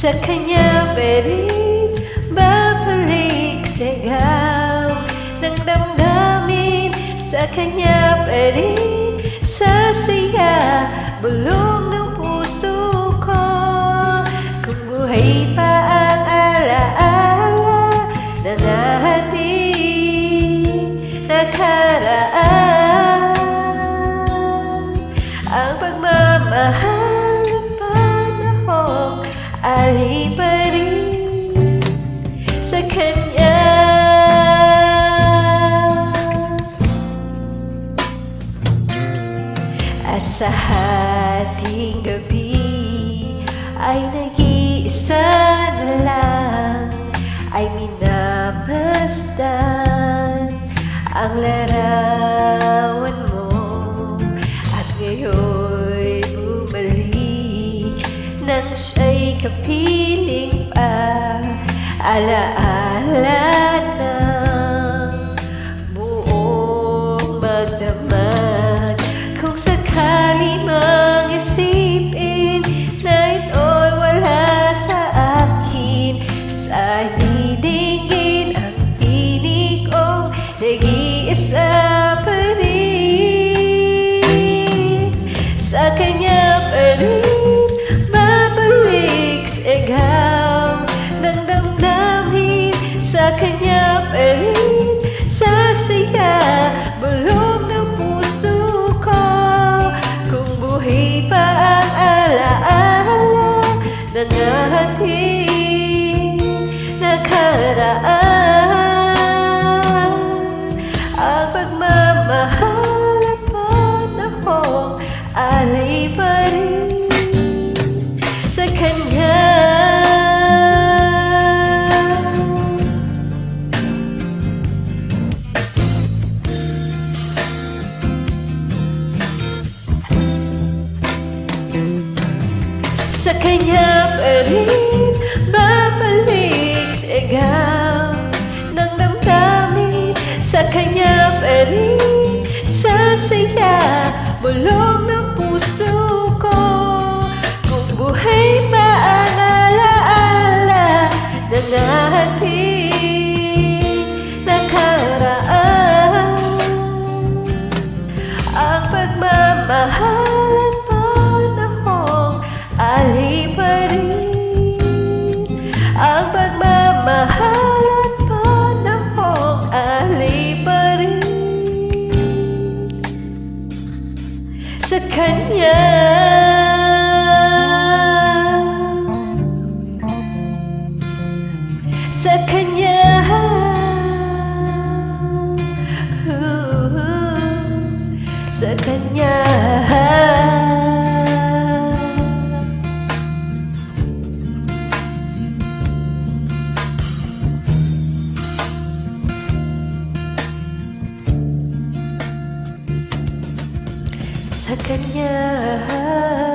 Sa kanya pa rin babalik sigaw ng damdamin. Sa kanya pa rin sasaya bulong ng puso ko. Kung buhay pa ang alaala ng ating nakaraan, ang pagmamahal ng panahong alay pa rin sa kanya. At sa hating gabi ay nag-iisa na lang, ay minamasdan ang larawan mo. At ngayon'y bumalik nang siya'y kapiling pa, alaala ng buong magdamag. Kung sakali mang isipin na ito'y wala sa akin, sa didingin ang tinig kong nag-iisa pa rin. Sa kanya pa rin babalik sigaw ng damdamin. Sa kanya pa rin sasaya bulong ng puso ko. Kung buhay pa ang alaala ng ating nakaraan, ang pagmamahal at panahong alay pa rin sa kanya. Sa kanya pa rin babalik sigaw ng damdamin. Sa kanya pa rin sasaya bulong ng puso ko. Kung buhay pa ang alaala ng ating nakaraan, ang pagmamahal at panahong alay pa rin. Ang pagmamahal at panahong alay pa rin sa kanya. Sa kanya. Sa kanya. Sa kanya.